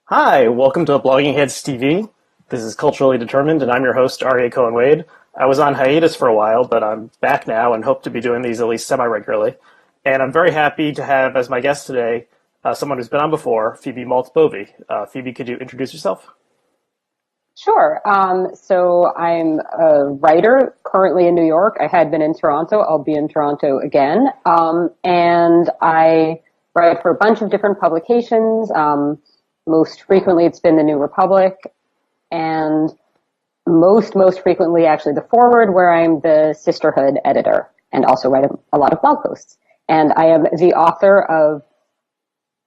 Hi, welcome to Blogging Heads TV. This is Culturally Determined, and I'm your host, Aryeh Cohen-Wade. I was on hiatus for a while, but I'm back now and hope to be doing these at least semi-regularly. And I'm very happy to have as my guest today someone who's been on before, Phoebe Maltz Bovy. Phoebe, could you introduce yourself? Sure. So I'm a writer currently in New York. I had been in Toronto. I'll be in Toronto again. And I write for a bunch of different publications. Most frequently, it's been the New Republic, and most frequently, actually, the Forward, where I'm the Sisterhood editor and also write a lot of blog posts. And I am the author of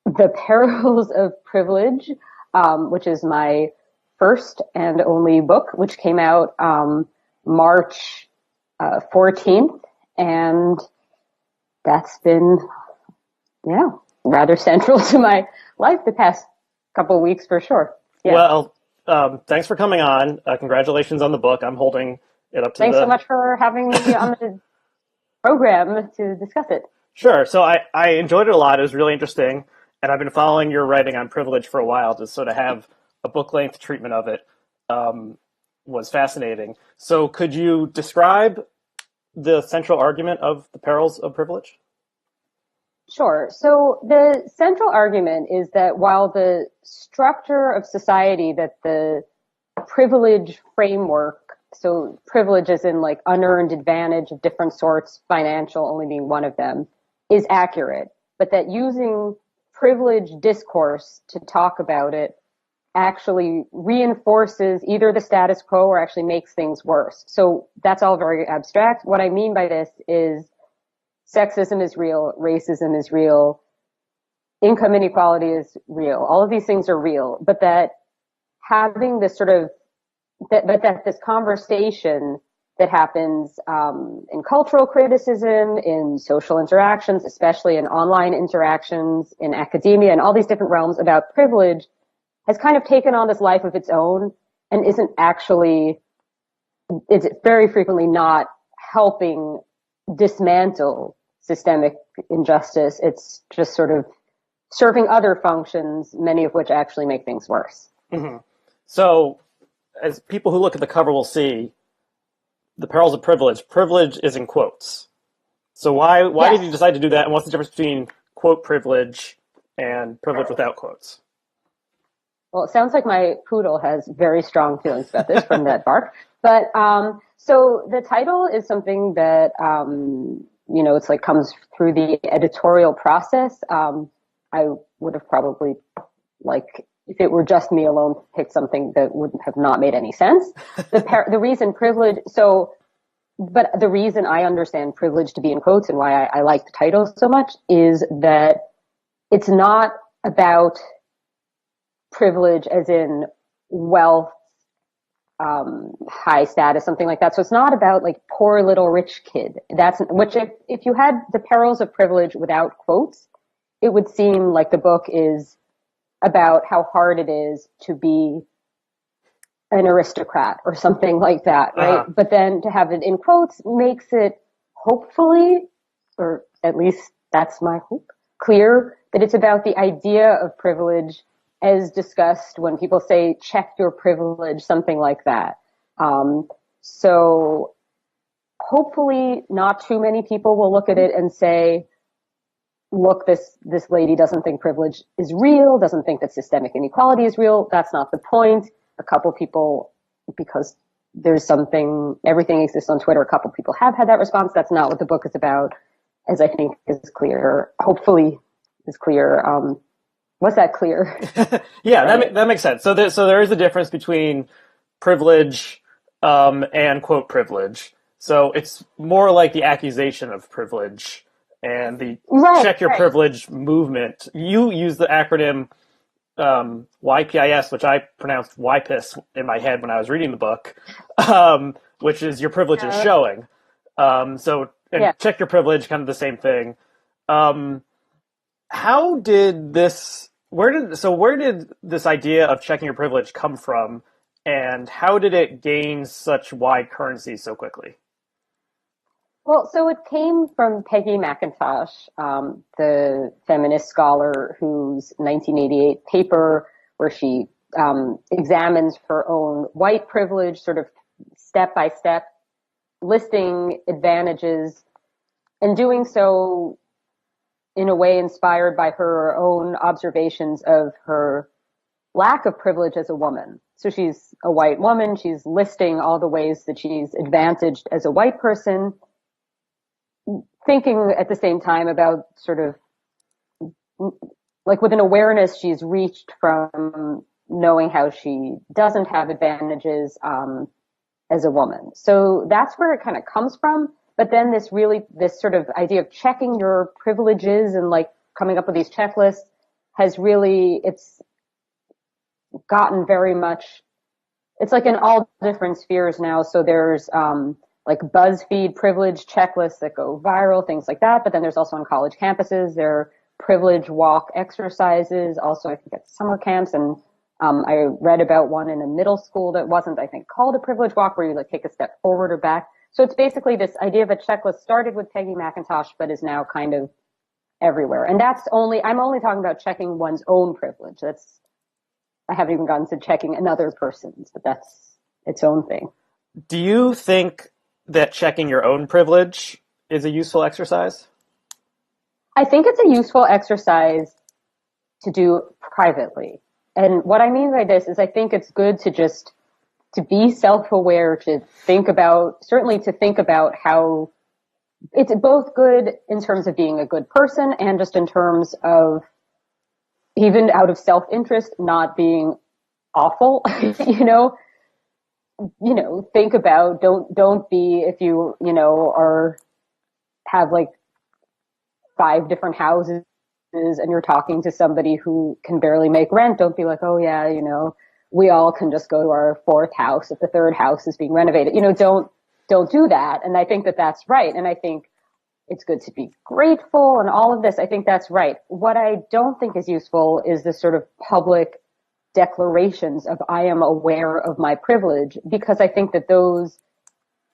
The Perils of Privilege, which is my first and only book, which came out March 14th, and that's been, rather central to my life the past couple of weeks for sure. Yeah. Well, thanks for coming on. Congratulations on the book. I'm holding it up to Thanks so much for having me on the program to discuss it. Sure. So I enjoyed it a lot. It was really interesting. And I've been following your writing on privilege for a while to sort of have a book-length treatment of it was fascinating. So could you describe the central argument of The Perils of Privilege? Sure. So the central argument is that while the structure of society, that the privilege framework, so privilege is in like unearned advantage of different sorts, financial only being one of them, is accurate, but that using privilege discourse to talk about it actually reinforces either the status quo or actually makes things worse. So that's all very abstract. What I mean by this is sexism is real, racism is real, income inequality is real. All of these things are real, but that having this sort of, that this conversation that happens in cultural criticism, in social interactions, especially in online interactions, in academia, and all these different realms about privilege has kind of taken on this life of its own and it's very frequently not helping dismantle systemic injustice. It's just sort of serving other functions, many of which actually make things worse. Mm-hmm. So, as people who look at the cover will see, The Perils of Privilege, privilege is in quotes. So why Yes. did you decide to do that, and what's the difference between quote privilege and privilege without quotes? Well, it sounds like my poodle has very strong feelings about this from that bark. But so the title is something that it's like comes through the editorial process. I would have probably, like, if it were just me alone, picked something that would have not made any sense. The reason privilege, but the reason I understand privilege to be in quotes and why I like the title so much is that it's not about privilege as in wealth, high status, something like that. So it's not about like poor little rich kid. That's which if you had The Perils of Privilege without quotes, it would seem like the book is about how hard it is to be an aristocrat or something like that, right? Uh-huh. But then to have it in quotes makes it hopefully, or at least that's my hope, clear that it's about the idea of privilege as discussed when people say, check your privilege, something like that. So hopefully not too many people will look at it and say, look, this lady doesn't think privilege is real, doesn't think that systemic inequality is real. That's not the point. A couple people, because there's everything exists on Twitter, a couple people have had that response. That's not what the book is about, as I think is clear, hopefully is clear. Was that clear? Yeah, that makes sense. So there is a difference between privilege and quote privilege. So it's more like the accusation of privilege and the check your privilege movement. You use the acronym YPIS, which I pronounced YPIS in my head when I was reading the book, which is your privilege is showing. Check your privilege, kind of the same thing. How did this? Where did this idea of checking your privilege come from, and how did it gain such wide currency so quickly? Well, so it came from Peggy McIntosh, the feminist scholar whose 1988 paper where she examines her own white privilege, sort of step by step, listing advantages, and doing so in a way inspired by her own observations of her lack of privilege as a woman. So she's a white woman. She's listing all the ways that she's advantaged as a white person, thinking at the same time about sort of like with an awareness she's reached from knowing how she doesn't have advantages as a woman. So that's where it kind of comes from. But then this sort of idea of checking your privileges and like coming up with these checklists it's gotten very much, it's like in all different spheres now. So there's like BuzzFeed privilege checklists that go viral, things like that. But then there's also on college campuses, there are privilege walk exercises, also I think at summer camps. And I read about one in a middle school that wasn't, I think, called a privilege walk, where you like take a step forward or back. So it's basically this idea of a checklist started with Peggy McIntosh, but is now kind of everywhere. And I'm only talking about checking one's own privilege. I haven't even gotten to checking another person's, but that's its own thing. Do you think that checking your own privilege is a useful exercise? I think it's a useful exercise to do privately. And what I mean by this is I think it's good to be self-aware, to think about how it's both good in terms of being a good person and just in terms of even out of self-interest, not being awful, think about, don't be, if you have like 5 different houses and you're talking to somebody who can barely make rent, don't be like, oh yeah, we all can just go to our 4th house if the 3rd house is being renovated. Don't do that. And I think that that's right. And I think it's good to be grateful and all of this. I think that's right. What I don't think is useful is this sort of public declarations of I am aware of my privilege, because I think that those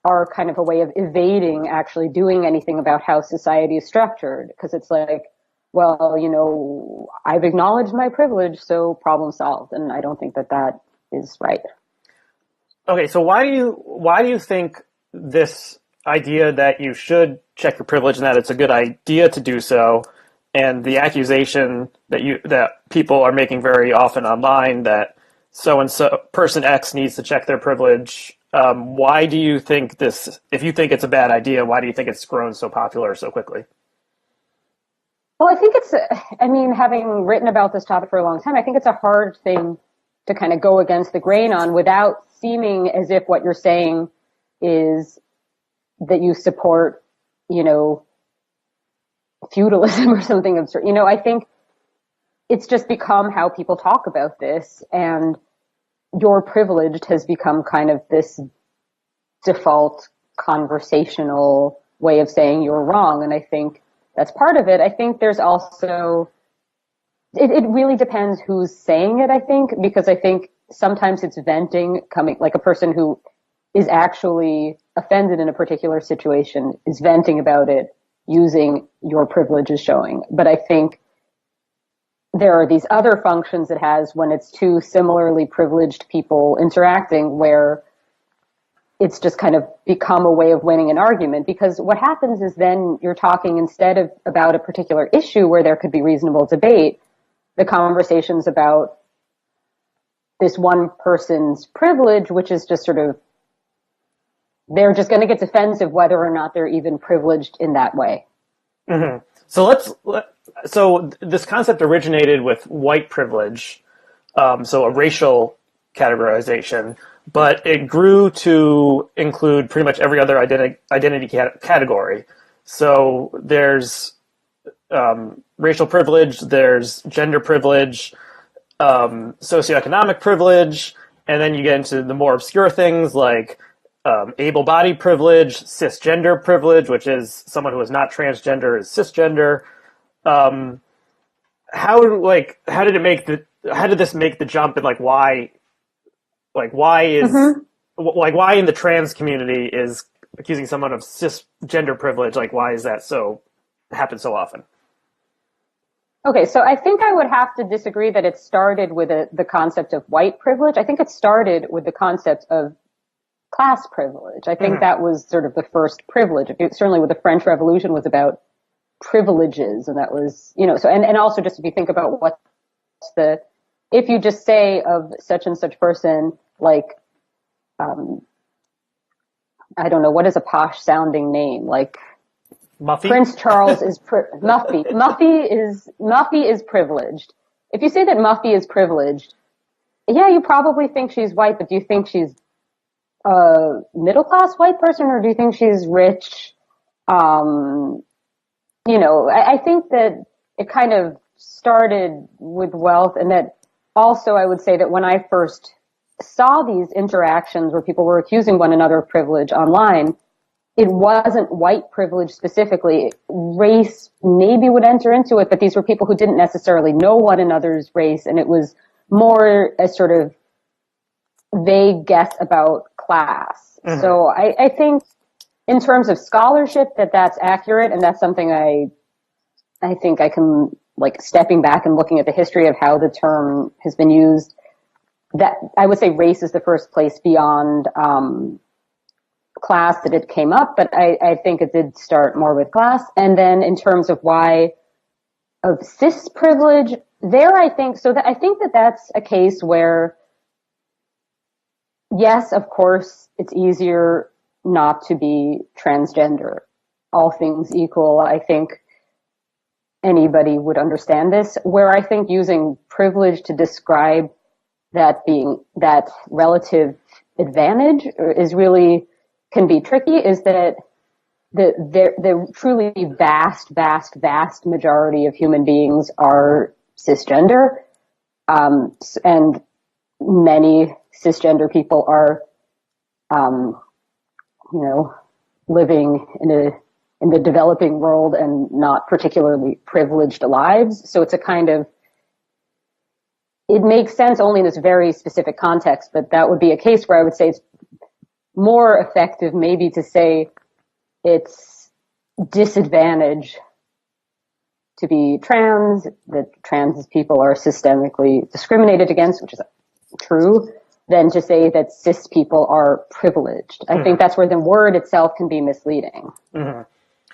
are kind of a way of evading actually doing anything about how society is structured. Because it's like, well, I've acknowledged my privilege, so problem solved. And I don't think that that is right. Okay, so why do you think this idea that you should check your privilege and that it's a good idea to do so, and the accusation that people are making very often online that so and so person X needs to check their privilege, why do you think this? If you think it's a bad idea, why do you think it's grown so popular so quickly? Well, I think having written about this topic for a long time, I think it's a hard thing to kind of go against the grain on without seeming as if what you're saying is that you support, feudalism or something absurd. I think it's just become how people talk about this, and your privilege has become kind of this default conversational way of saying you're wrong. And I think that's part of it. I think there's also, it really depends who's saying it, I think, because I think sometimes it's venting, coming like a person who is actually offended in a particular situation is venting about it using your privilege as showing. But I think there are these other functions it has when it's two similarly privileged people interacting, where it's just kind of become a way of winning an argument. Because what happens is then you're talking instead of about a particular issue where there could be reasonable debate, the conversation's about this one person's privilege, which is just sort of, they're just going to get defensive whether or not they're even privileged in that way. Mm-hmm. So this concept originated with white privilege, so a racial categorization, but it grew to include pretty much every other identity category. So there's racial privilege, there's gender privilege, socioeconomic privilege, and then you get into the more obscure things like able-bodied privilege, cisgender privilege, which is someone who is not transgender is cisgender. How did this make the jump, and why is Mm-hmm. why in the trans community is accusing someone of cisgender privilege? Why is that happen so often? Okay, so I think I would have to disagree that it started with the concept of white privilege. I think it started with the concept of class privilege. I think that was sort of the first privilege. Certainly with the French Revolution was about privileges, and that was, so, and also just if you think about what's if you just say of such and such person, like, I don't know, what is a posh sounding name? Like, Muffy? Prince Charles is Muffy. Muffy is privileged. If you say that Muffy is privileged, yeah, you probably think she's white, but do you think she's a middle class white person, or do you think she's rich? I think that it kind of started with wealth, and that also I would say that when I first saw these interactions where people were accusing one another of privilege online, it wasn't white privilege specifically. Race maybe would enter into it, but these were people who didn't necessarily know one another's race, and it was more a sort of vague guess about class. Mm-hmm. So I think in terms of scholarship that's accurate, and that's something I think I can, like, stepping back and looking at the history of how the term has been used, that I would say race is the first place beyond class that it came up, but I think it did start more with class. And then in terms of why of cis privilege, I think that's a case where, yes, of course, it's easier not to be transgender. All things equal, I think anybody would understand this. Where I think using privilege to describe that being that relative advantage is really can be tricky, is that the truly vast majority of human beings are cisgender, and many cisgender people are, living in the developing world and not particularly privileged lives. So it's a kind of, it makes sense only in this very specific context, but that would be a case where I would say it's more effective maybe to say it's disadvantage to be trans, that trans people are systemically discriminated against, which is true, than to say that cis people are privileged. I think that's where the word itself can be misleading. Mm-hmm.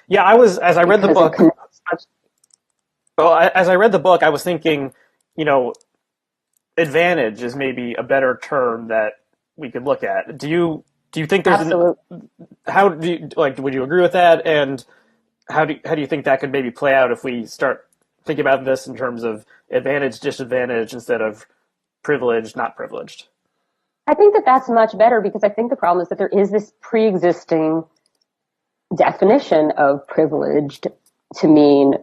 Yeah, as I read the book, I was thinking, advantage is maybe a better term that we could look at. Do you think there's would you agree with that? And how do you think that could maybe play out if we start thinking about this in terms of advantage, disadvantage instead of privileged, not privileged? I think that's much better, because I think the problem is that there is this pre-existing definition of privileged to mean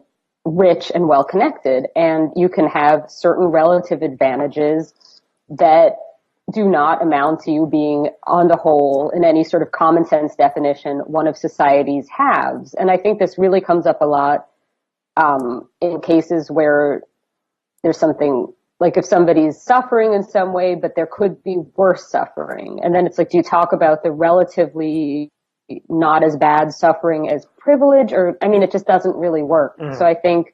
rich and well-connected, and you can have certain relative advantages that do not amount to you being, on the whole, in any sort of common sense definition, one of society's haves. And I think this really comes up a lot in cases where there's something, like if somebody's suffering in some way, but there could be worse suffering. And then it's like, do you talk about the relatively not as bad suffering as privilege? Or, I mean, it just doesn't really work. Mm. So I think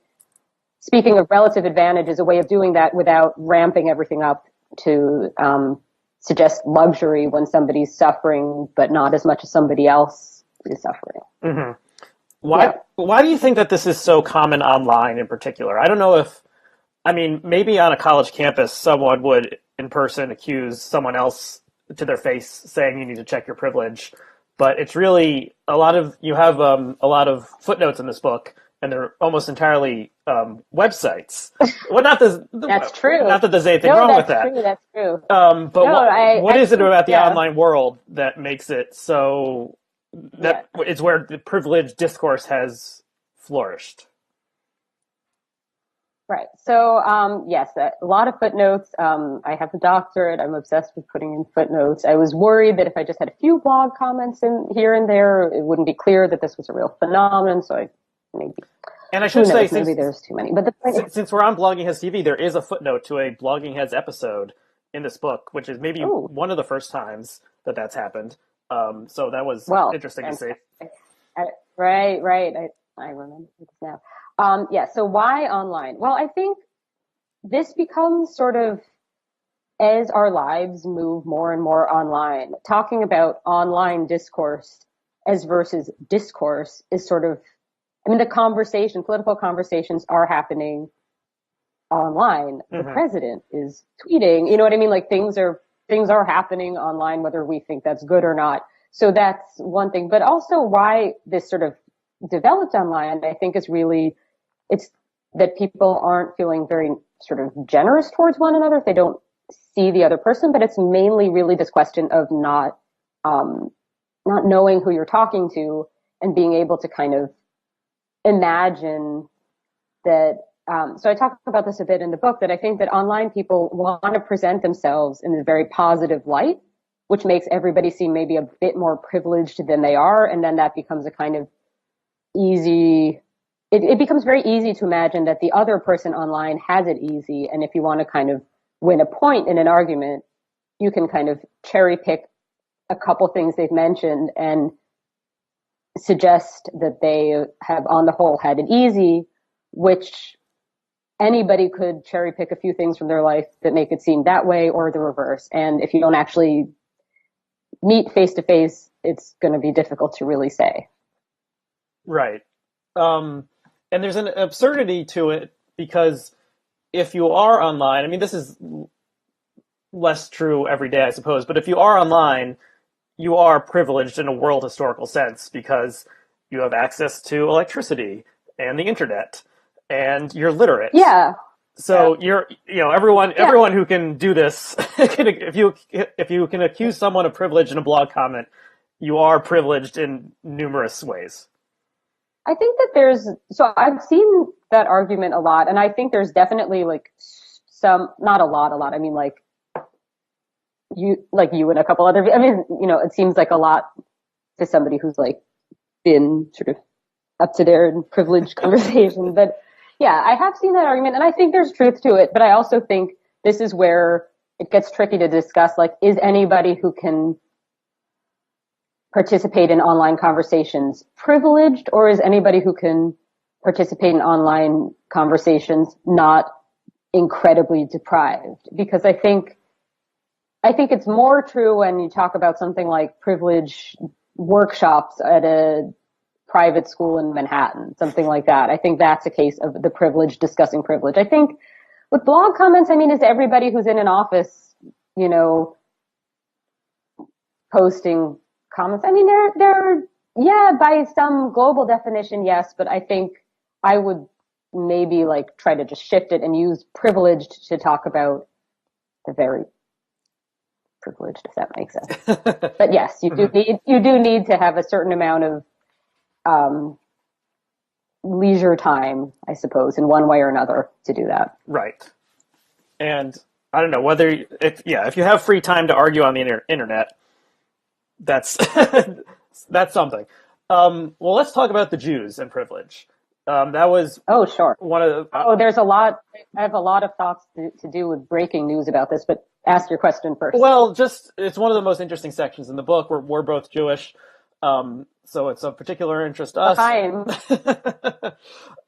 speaking of relative advantage is a way of doing that without ramping everything up to suggest luxury when somebody's suffering, but not as much as somebody else is suffering. Mm-hmm. Why do you think that this is so common online in particular? I don't know if, maybe on a college campus, someone would in person accuse someone else to their face saying you need to check your privilege. But it's really you have a lot of footnotes in this book, and they're almost entirely websites. Well, that's true. Not that there's anything wrong with that. That's true. But what is it about the online world that makes it so that it's where the privileged discourse has flourished? Right. So, yes, a lot of footnotes. I have a doctorate. I'm obsessed with putting in footnotes. I was worried that if I just had a few blog comments in here and there, it wouldn't be clear that this was a real phenomenon. So and I should say, maybe there's too many. But since we're on Blogging Heads TV, there is a footnote to a Blogging Heads episode in this book, which is maybe one of the first times that's happened. So that was interesting to see. Right. I remember this now. Yeah, so why online? Well, I think this becomes sort of, as our lives move more and more online, talking about online discourse as versus discourse is sort of, I mean, political conversations are happening online. The president is tweeting, you know what I mean? Like things are happening online, whether we think that's good or not. So that's one thing, but also why this sort of developed online, I think is really, it's that people aren't feeling very sort of generous towards one another if they don't see the other person, but it's mainly really this question of not knowing who you're talking to and being able to kind of imagine that. So I talk about this a bit in the book, that I think that online people want to present themselves in a very positive light, which makes everybody seem maybe a bit more privileged than they are. And then that becomes a kind of easy, it becomes very easy to imagine that the other person online has it easy. And if you want to kind of win a point in an argument, you can kind of cherry pick a couple things they've mentioned and suggest that they have on the whole had it easy, which anybody could cherry pick a few things from their life that make it seem that way or the reverse. And if you don't actually meet face to face, it's going to be difficult to really say. Right. And there's an absurdity to it because if you are online, I mean, this is less true every day, I suppose, but if you are online, you are privileged in a world historical sense because you have access to electricity and the internet and you're literate. Yeah. So everyone who can do this, if you can accuse someone of privilege in a blog comment, you are privileged in numerous ways. I think that I've seen that argument a lot, and I think there's definitely like some, not a lot. I mean, like you and a couple other, I mean, it seems like a lot to somebody who's like been sort of up to their privileged conversation. But yeah, I have seen that argument, and I think there's truth to it. But I also think this is where it gets tricky to discuss, like, is anybody who can participate in online conversations privileged, or is anybody who can participate in online conversations not incredibly deprived? Because I think it's more true when you talk about something like privilege workshops at a private school in Manhattan, something like that. I think that's a case of the privilege discussing privilege. I think with blog comments, I mean, is everybody who's in an office, posting comments? I mean, they're by some global definition, yes, but I think I would maybe like try to just shift it and use privileged to talk about the very privileged, if that makes sense. But yes, you do need to have a certain amount of leisure time, I suppose, in one way or another to do that. Right. And I don't know if you have free time to argue on the internet, that's that's something. Well, let's talk about the Jews and privilege. That was sure. One of the, there's a lot. I have a lot of thoughts to do with breaking news about this, but ask your question first. Well, it's one of the most interesting sections in the book. We're both Jewish, so it's of particular interest to us.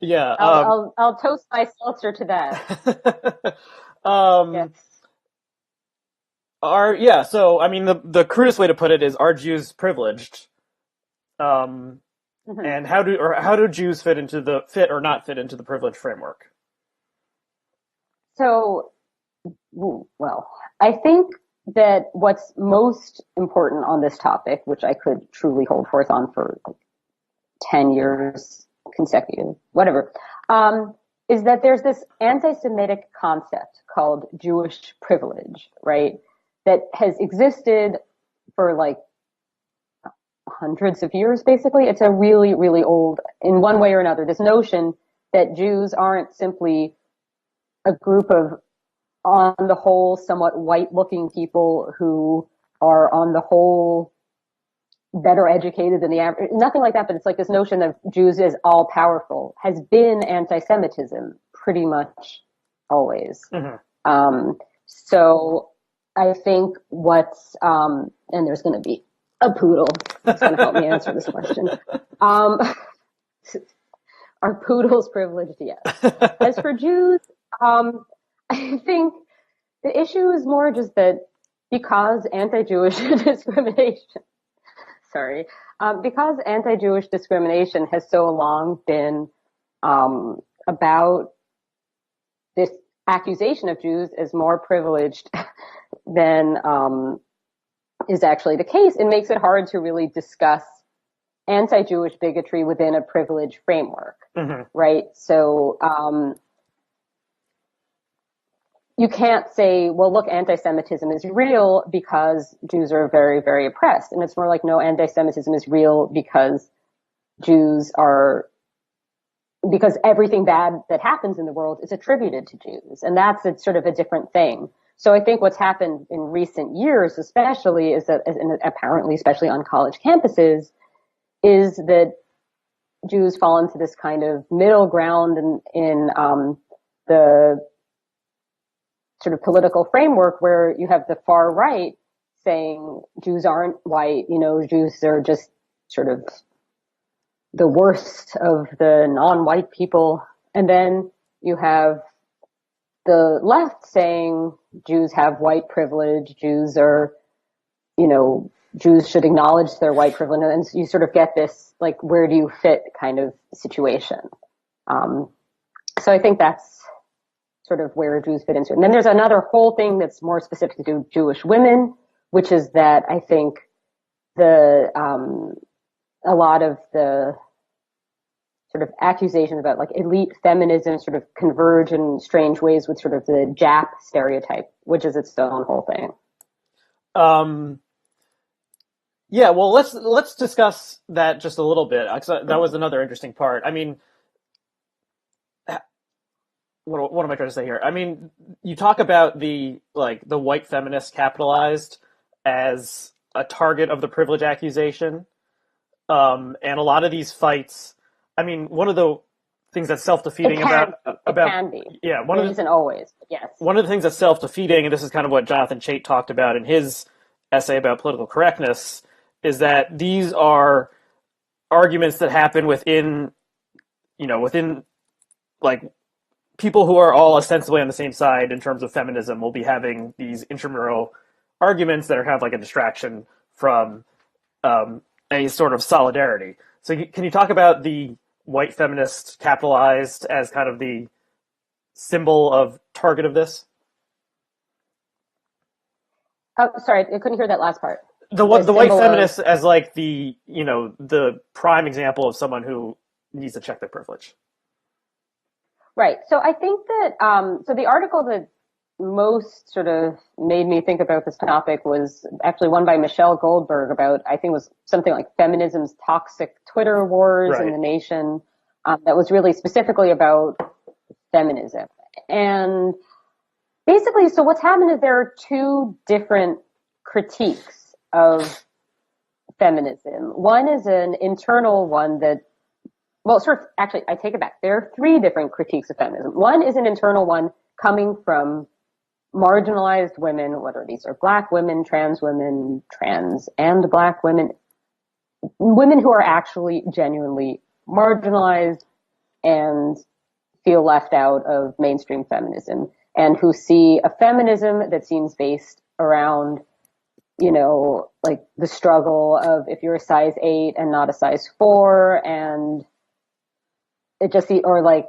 Yeah. I'll toast my seltzer to that. Yes. So, I mean, the crudest way to put it is, are Jews privileged? And how do Jews fit or not fit into the privilege framework? So, well, I think that what's most important on this topic, which I could truly hold forth on for like 10 years consecutive, whatever, is that there's this anti-Semitic concept called Jewish privilege, right? That has existed for like hundreds of years, basically. It's a really, really old, in one way or another, this notion that Jews aren't simply a group of, on the whole, somewhat white-looking people who are, on the whole, better educated than the average. Nothing like that, but it's like this notion of Jews as all-powerful has been anti-Semitism pretty much always. So I think and there's going to be a poodle that's going to help me answer this question. Are poodles privileged? Yes. As for Jews, I think the issue is more just that because anti-Jewish discrimination, because anti-Jewish discrimination has so long been about this accusation of Jews as more privileged than is actually the case, it makes it hard to really discuss anti-Jewish bigotry within a privilege framework, right? So you can't say, well, look, anti-Semitism is real because Jews are very, very oppressed. And it's more like, no, anti-Semitism is real because because everything bad that happens in the world is attributed to Jews. And that's sort of a different thing. So I think what's happened in recent years, especially, is that, and apparently, especially on college campuses, is that Jews fall into this kind of middle ground in the sort of political framework where you have the far right saying Jews aren't white, Jews are just sort of the worst of the non-white people. And then you have the left saying Jews have white privilege, Jews should acknowledge their white privilege. And you sort of get this, like, where do you fit kind of situation. So I think that's sort of where Jews fit into it. And then there's another whole thing that's more specific to Jewish women, which is that I think a lot of the sort of accusations about like elite feminism sort of converge in strange ways with sort of the Jap stereotype, which is its own whole thing. Yeah, well, let's discuss that just a little bit. That was another interesting part. I mean, what am I trying to say here? I mean, you talk about the white feminists capitalized as a target of the privilege accusation, and a lot of these fights. I mean, one of the things that's self-defeating about can be. Yeah, it isn't always, but yes. One of the things that's self-defeating, and this is kind of what Jonathan Chait talked about in his essay about political correctness, is that these are arguments that happen within like people who are all ostensibly on the same side in terms of feminism will be having these intramural arguments that are kind of like a distraction from a sort of solidarity. So can you talk about the white feminists capitalized as kind of the symbol of target of this? Oh, sorry, I couldn't hear that last part. The white feminists as like the prime example of someone who needs to check their privilege. Right. So I think that so the article that most sort of made me think about this topic was actually one by Michelle Goldberg about, I think it was something like feminism's toxic Twitter wars in the nation. That was really specifically about feminism. And basically, so what's happened is there are two different critiques of feminism. One is an internal one that, well, sort of, actually, I take it back. There are three different critiques of feminism. One is an internal one coming from marginalized women, whether these are black women, trans and black women who are actually genuinely marginalized and feel left out of mainstream feminism, and who see a feminism that seems based around, like the struggle of if you're a size 8 and not a size 4, and it just, or like,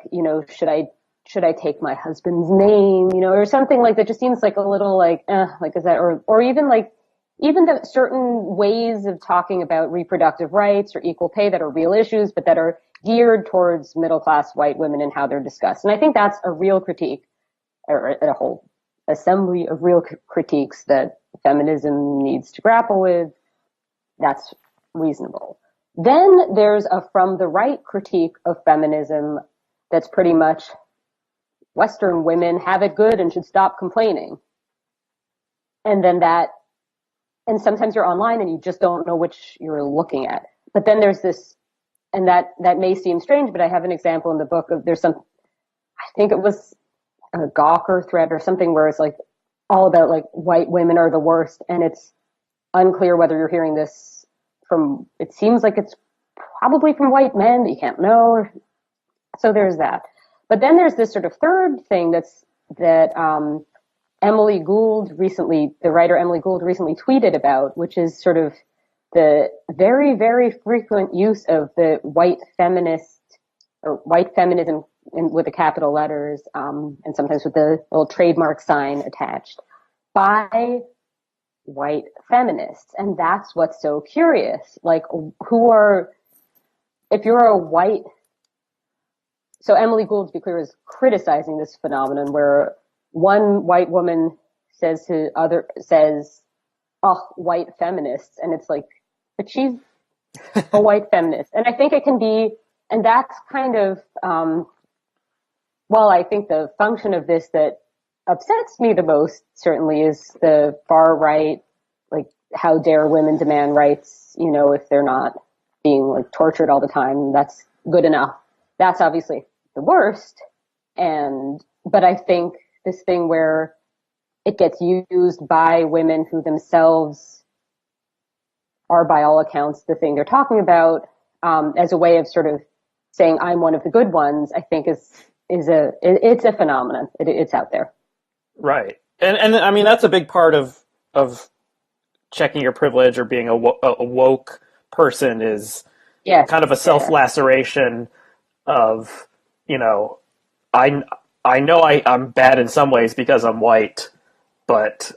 should I take my husband's name, or something like that just seems like a little like, is that, or even like, even the certain ways of talking about reproductive rights or equal pay that are real issues, but that are geared towards middle-class white women and how they're discussed. And I think that's a real critique, or a whole assembly of real critiques that feminism needs to grapple with. That's reasonable. Then there's a from the right critique of feminism that's pretty much Western women have it good and should stop complaining. And then and sometimes you're online and you just don't know which you're looking at. But then there's this, and that may seem strange, but I have an example in the book of, I think it was a Gawker thread or something where it's like all about like white women are the worst, and it's unclear whether you're hearing this from, it seems like it's probably from white men, but you can't know. So there's that. But then there's this sort of third thing that Emily Gould recently, the writer Emily Gould recently tweeted about, which is sort of the very, very frequent use of the white feminist or white feminism with the capital letters, and sometimes with the little trademark sign attached by white feminists. And that's what's so curious. Like, if you're a white, so Emily Gould, to be clear, is criticizing this phenomenon where one white woman says, oh, white feminists. And it's like, but she's a white feminist. And I think it can be, and that's kind of, I think the function of this that upsets me the most certainly is the far right, like, how dare women demand rights, if they're not being like tortured all the time, that's good enough. That's obviously the worst. But I think this thing where it gets used by women who themselves are, by all accounts, the thing they're talking about, as a way of sort of saying I'm one of the good ones, I think it's a phenomenon. It's out there. Right. And I mean, that's a big part of checking your privilege or being a woke person is kind of a self-laceration of, I know I'm bad in some ways because I'm white, but,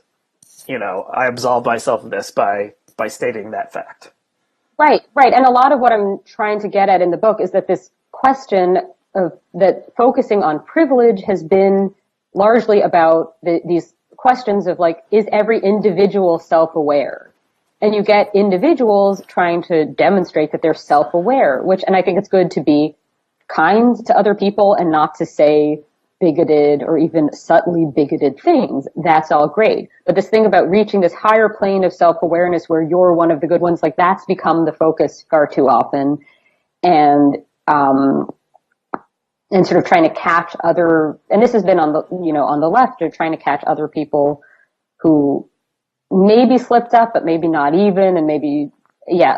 I absolve myself of this by stating that fact. Right. And a lot of what I'm trying to get at in the book is that this question of that focusing on privilege has been largely about these questions of like, is every individual self-aware? And you get individuals trying to demonstrate that they're self-aware, and I think it's good to be kind to other people and not to say bigoted or even subtly bigoted things. That's all great. But this thing about reaching this higher plane of self-awareness where you're one of the good ones, like that's become the focus far too often. And sort of trying to catch and this has been on the left, they're trying to catch other people who maybe slipped up, but maybe not even, and maybe,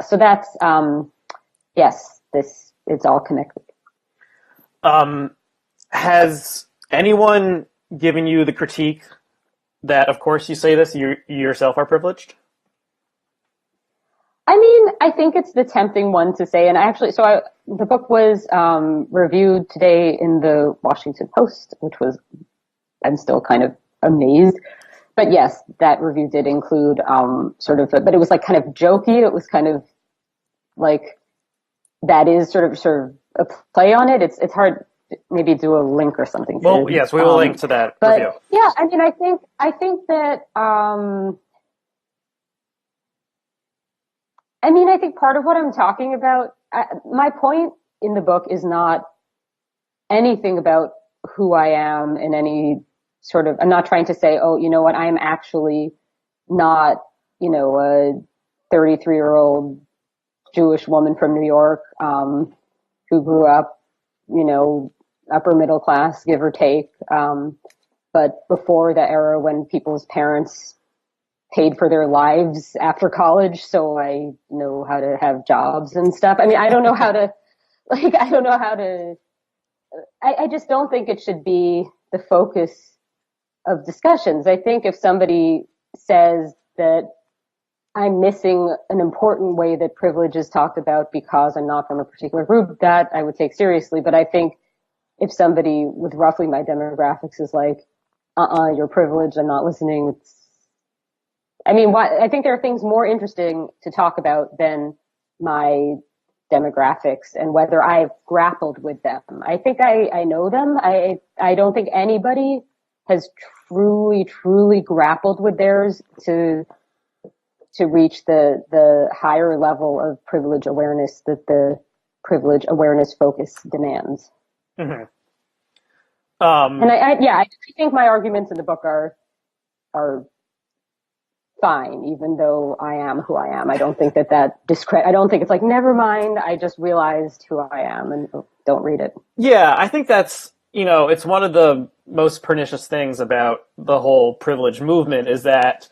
so that's, it's all connected. Has anyone given you the critique that, of course, you say this, you yourself are privileged? I mean, I think it's the tempting one to say, and the book was reviewed today in the Washington Post, I'm still kind of amazed. But yes, that review did include but it was like kind of jokey. It was kind of like, that is sort of a play on it. It's hard, maybe do a link or something. Well, yes, we will link to that review. Yeah, I mean, I think that, I think part of what I'm talking about, my point in the book is not anything about who I am in any sort of, I'm not trying to say, oh, you know what, I am actually not, a 33-year-old Jewish woman from New York, who grew up, upper middle class, give or take. But before the era when people's parents paid for their lives after college, so I know how to have jobs and stuff. I mean, I don't know how to, I just don't think it should be the focus of discussions. I think if somebody says that I'm missing an important way that privilege is talked about because I'm not from a particular group, that I would take seriously. But I think if somebody with roughly my demographics is like, you're privileged, I'm not listening, I think there are things more interesting to talk about than my demographics and whether I've grappled with them. I think I know them. I don't think anybody has truly grappled with theirs to reach the higher level of privilege awareness that the privilege awareness focus demands. Mm-hmm. And I think my arguments in the book are fine, even though I am who I am. I don't think I don't think it's like, never mind, I just realized who I am and don't read it. Yeah, I think that's, it's one of the most pernicious things about the whole privilege movement is that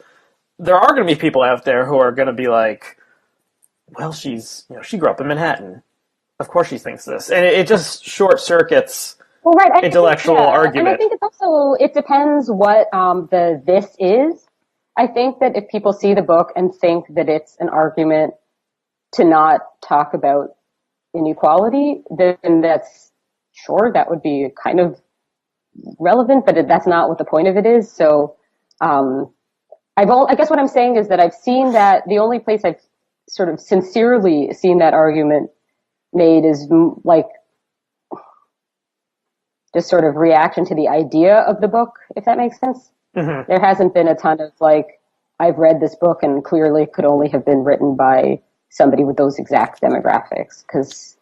there are going to be people out there who are going to be like, well, she grew up in Manhattan. of course she thinks this, and it just short circuits Well, right. intellectual And I argument. think it's also, it depends what this is. I think that if people see the book and think that it's an argument to not talk about inequality, then that's, sure, that would be kind of relevant, but that's not what the point of it is. So, I guess what I'm saying is that I've seen that the only place I've sort of sincerely seen that argument made is like just sort of reaction to the idea of the book, if that makes sense. Mm-hmm. There hasn't been a ton of like, I've read this book and clearly could only have been written by somebody with those exact demographics. Because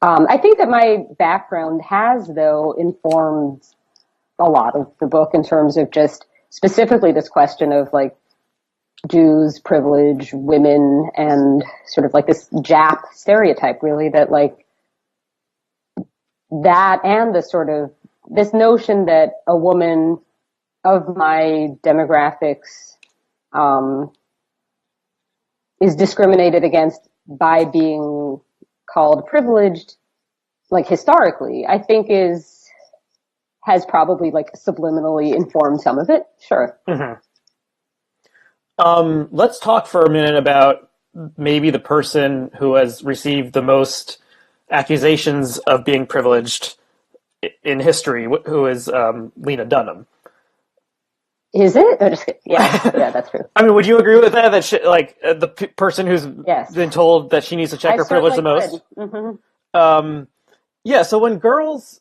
I think that my background has, though, informed a lot of the book in terms of just specifically this question of like Jews, privilege, women, and sort of like this Jap stereotype, really, that like that and the sort of this notion that a woman of my demographics is discriminated against by being called privileged, like historically, I think has probably like subliminally informed some of it. Sure. Mm-hmm. Let's talk for a minute about maybe the person who has received the most accusations of being privileged in history, who is Lena Dunham. Is it? Oh, just kidding. Yeah, that's true. I mean, would you agree with that? That the person who's Yes. been told that she needs to check her privilege the most? Mm-hmm. Yeah, so when Girls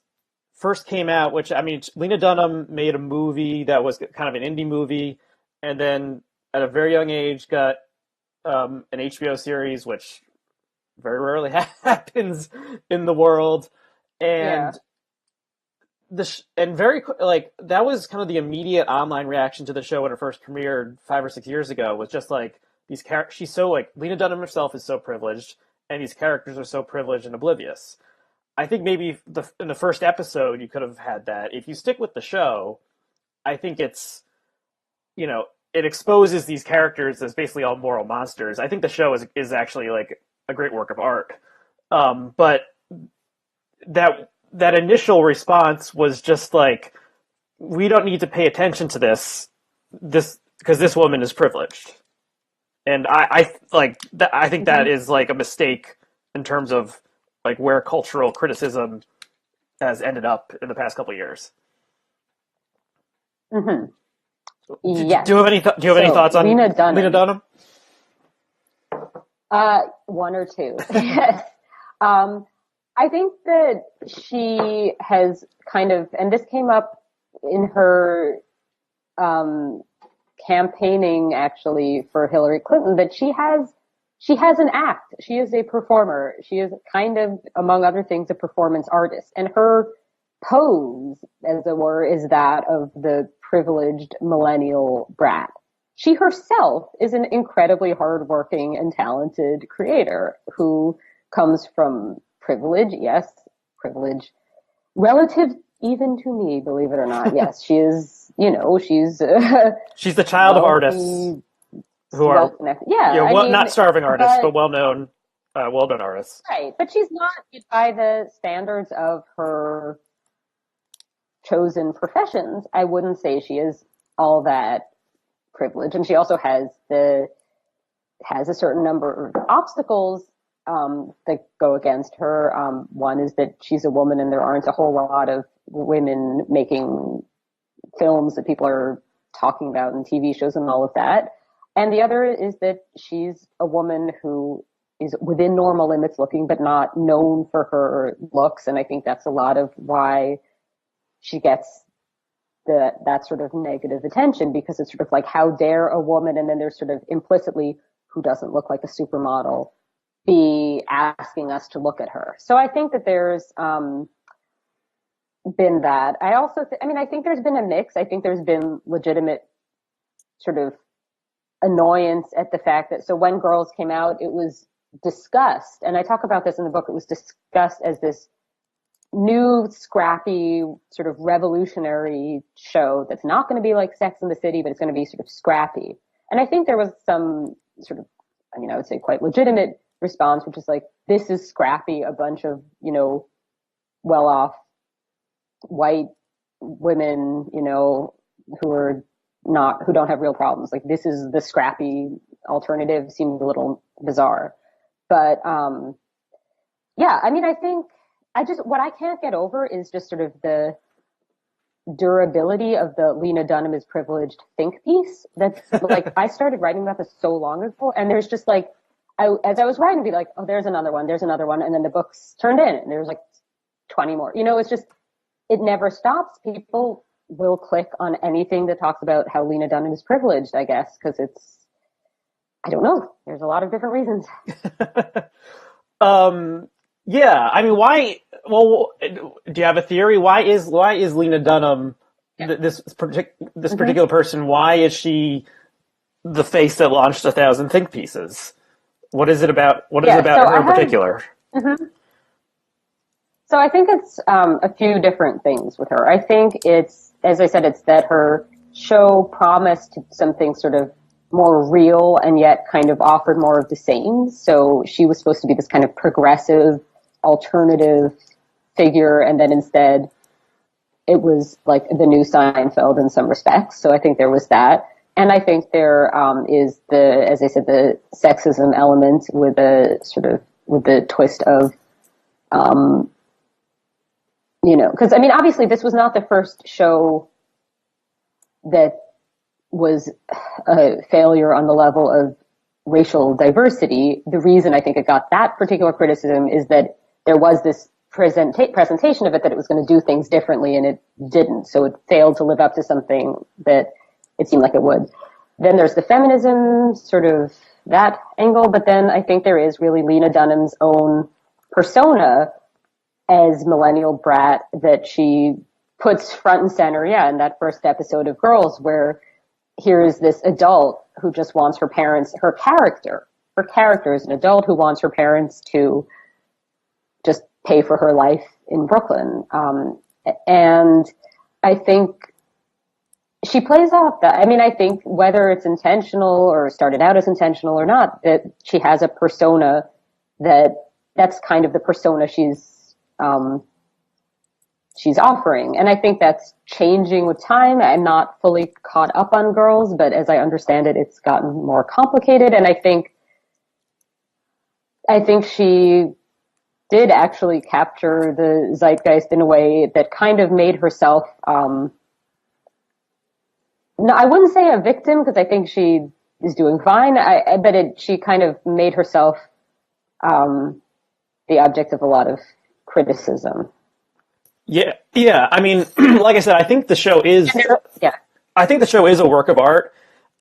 first came out, which, I mean, Lena Dunham made a movie that was kind of an indie movie, and then at a very young age got an HBO series, which very rarely happens in the world. And that was kind of the immediate online reaction to the show when it first premiered 5 or 6 years ago, was just like, these characters, she's so like, Lena Dunham herself is so privileged, and these characters are so privileged and oblivious. I think maybe in the first episode you could have had that. If you stick with the show, I think it's, it exposes these characters as basically all moral monsters. I think the show is actually like a great work of art. But that initial response was just like, we don't need to pay attention to this because this woman is privileged. And I think that is like a mistake in terms of like where cultural criticism has ended up in the past couple of years. Mm-hmm. Yes. Do you have any thoughts on Lena Dunham? One or two. Yes. I think that she has kind of, and this came up in her campaigning actually for Hillary Clinton, that she has an act. She is a performer. She is kind of, among other things, a performance artist. And her pose, as it were, is that of the privileged millennial brat. She herself is an incredibly hardworking and talented creator who comes from privilege. Yes, privilege. Relative even to me, believe it or not. Yes, she is, she's the child of artists who are not starving artists, but well-known artists. Right, but she's not, by the standards of her chosen professions, I wouldn't say she is all that privileged. And she also has a certain number of obstacles that go against her. One is that she's a woman and there aren't a whole lot of women making films that people are talking about in TV shows and all of that. And the other is that she's a woman who is within normal limits looking, but not known for her looks. And I think that's a lot of why she gets that sort of negative attention, because it's sort of like, how dare a woman, and then there's sort of implicitly, who doesn't look like a supermodel, be asking us to look at her. So I think that there's been that. I also, I think there's been a mix. I think there's been legitimate sort of annoyance at the fact that, so when Girls came out, it was discussed, and I talk about this in the book, it was discussed as this new, scrappy, sort of revolutionary show that's not going to be like Sex and the City, but it's going to be sort of scrappy. And I think there was some sort of, I would say quite legitimate response, which is like, this is scrappy, a bunch of, you know, well-off white women, you know, who don't have real problems. Like, this is the scrappy alternative, seems a little bizarre. But, yeah, I mean, I think what I can't get over is just sort of the durability of the Lena Dunham is privileged think piece. That's like, I started writing about this so long ago, and there's just like, as I was writing, I'd be like, oh, there's another one, and then the books turned in, and there's like 20 more. You know, it's just, it never stops. People will click on anything that talks about how Lena Dunham is privileged, I guess, because I don't know. There's a lot of different reasons. Yeah, I mean, why? Well, do you have a theory? Why is Lena Dunham this particular person? Why is she the face that launched 1,000 think pieces? What is it about? What is it about her in particular? Mm-hmm. So I think it's a few different things with her. I think it's, as I said, it's that her show promised something sort of more real and yet kind of offered more of the same. So she was supposed to be this kind of progressive, alternative figure, and then instead it was like the new Seinfeld in some respects. So I think there was that. And I think there is as I said, the sexism element with the twist of, you know, because I mean, obviously this was not the first show that was a failure on the level of racial diversity. The reason I think it got that particular criticism is that there was this presentation of it that it was going to do things differently, and it didn't. So it failed to live up to something that it seemed like it would. Then there's the feminism, sort of that angle, but then I think there is really Lena Dunham's own persona as millennial brat that she puts front and center, in that first episode of Girls, where here is this adult who just wants her character is an adult who wants her parents to just pay for her life in Brooklyn. And I think she plays off that. I mean, I think whether it's intentional or started out as intentional or not, that she has a persona that's kind of the persona she's offering. And I think that's changing with time. I'm not fully caught up on Girls, but as I understand it, it's gotten more complicated. And I think she did actually capture the zeitgeist in a way that kind of made herself, no, I wouldn't say a victim, because I think she is doing fine. She kind of made herself the object of a lot of criticism. Yeah. I mean, like I said, I think the show is. I think the show is a work of art,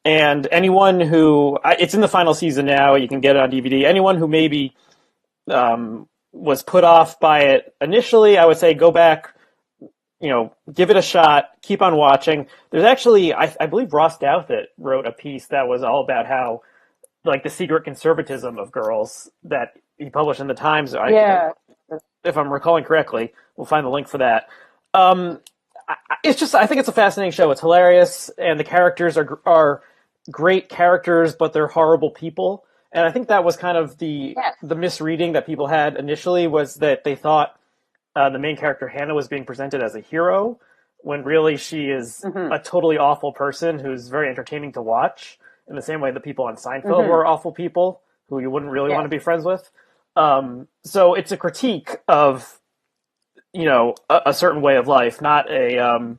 and anyone who it's in the final season now, you can get it on DVD. Anyone who maybe was put off by it initially, I would say go back, give it a shot, keep on watching. There's actually, I believe Ross Douthat wrote a piece that was all about how, like, the secret conservatism of Girls that he published in the Times. If I'm recalling correctly, we'll find the link for that. It's just, I think it's a fascinating show. It's hilarious, and the characters are great characters, but they're horrible people. And I think that was kind of the misreading that people had initially, was that they thought the main character Hannah was being presented as a hero, when really she is a totally awful person who's very entertaining to watch, in the same way the people on Seinfeld were awful people who you wouldn't really want to be friends with. So it's a critique of, a certain way of life, not a,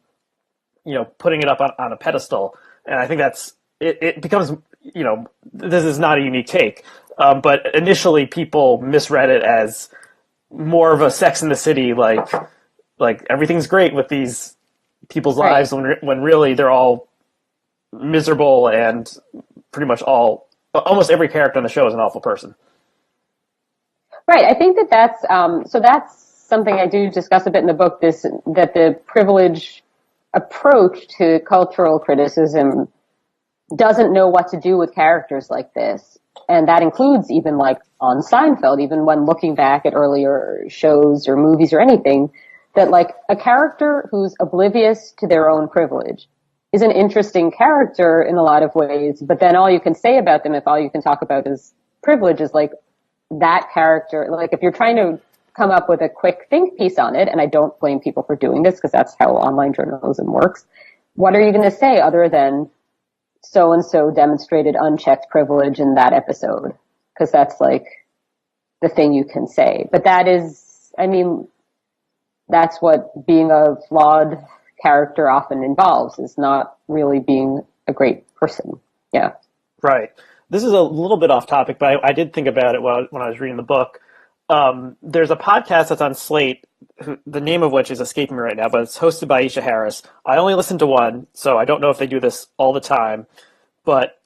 putting it up on a pedestal. And I think it becomes, this is not a unique take. But initially people misread it as more of a Sex in the City, like everything's great with these people's lives, when really they're all miserable, and pretty much almost every character on the show is an awful person. Right. I think that's something I do discuss a bit in the book, that the privilege approach to cultural criticism doesn't know what to do with characters like this. And that includes even like on Seinfeld, even when looking back at earlier shows or movies or anything, that like a character who's oblivious to their own privilege is an interesting character in a lot of ways, but then all you can say about them, if all you can talk about is privilege, is like, that character, like if you're trying to come up with a quick think piece on it, and I don't blame people for doing this because that's how online journalism works, what are you going to say other than so-and-so demonstrated unchecked privilege in that episode? Because that's like the thing you can say. But that is, I mean, that's what being a flawed character often involves, is not really being a great person. Yeah. Right. This is a little bit off topic, but I did think about it when I was reading the book. There's a podcast that's on Slate, the name of which is escaping me right now, but it's hosted by Aisha Harris. I only listened to one, so I don't know if they do this all the time. But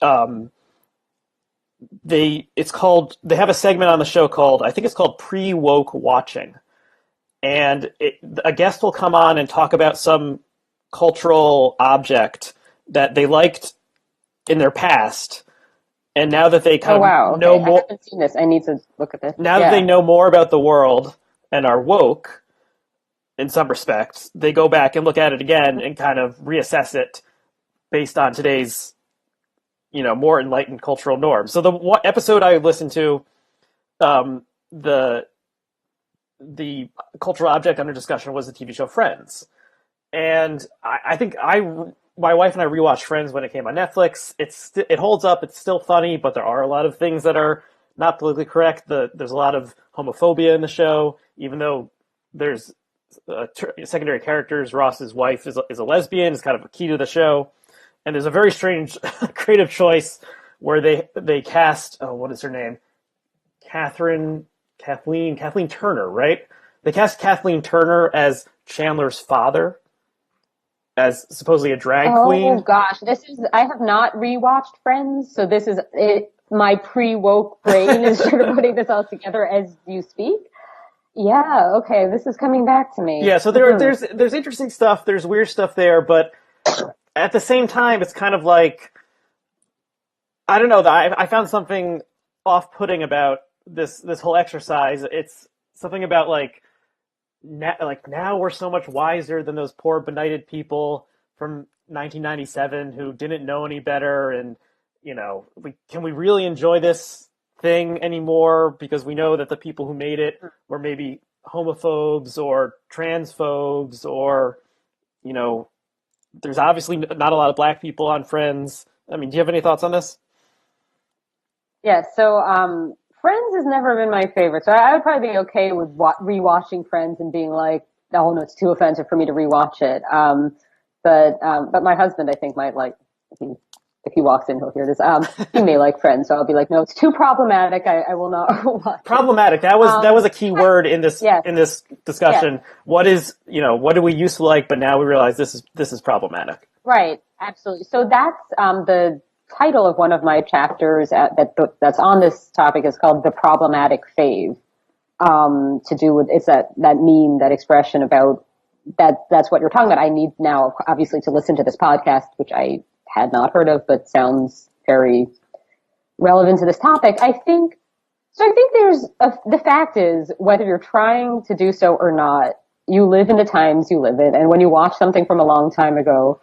they have a segment on the show called, I think it's called Pre-Woke Watching. And a guest will come on and talk about some cultural object that they liked in their past. And now that they kind of know more, I haven't seen this. I need to look at this. Now that they know more about the world and are woke in some respects, they go back and look at it again and kind of reassess it based on today's, more enlightened cultural norms. So the one episode I listened to, the cultural object under discussion was the TV show Friends. And I think my wife and I rewatched Friends when it came on Netflix. It holds up. It's still funny, but there are a lot of things that are not politically correct. There's a lot of homophobia in the show, even though there's secondary characters. Ross's wife is a lesbian. Is kind of a key to the show. And there's a very strange creative choice where they cast, what is her name? Kathleen Turner, right? They cast Kathleen Turner as Chandler's father, as supposedly a drag queen. Oh gosh, I have not rewatched Friends, so this is it. My pre-woke brain is sort of putting this all together as you speak. Yeah, okay, this is coming back to me. Yeah, so there's interesting stuff, there's weird stuff there, but at the same time, it's kind of like, I don't know, I found something off-putting about this whole exercise. It's something about now we're so much wiser than those poor benighted people from 1997 who didn't know any better, and can we really enjoy this thing anymore because we know that the people who made it were maybe homophobes or transphobes, or there's obviously not a lot of black people on Friends. I mean, do you have any thoughts on this? Yeah, so Friends has never been my favorite, so I would probably be okay with rewatching Friends and being like, oh no, it's too offensive for me to rewatch it. But my husband, I think, might like, if he walks in, he'll hear this. He may like Friends, so I'll be like, no, it's too problematic. I will not watch problematic. That was a key word in this in this discussion. Yes. What do we used to like, but now we realize this is problematic. Right, absolutely. So that's the title of one of my chapters that's on this topic is called The Problematic Fave. To do with, it's that meme, that expression about that's what you're talking about. I need now obviously to listen to this podcast, which I had not heard of, but sounds very relevant to this topic. I think the fact is, whether you're trying to do so or not, you live in the times you live in. And when you watch something from a long time ago,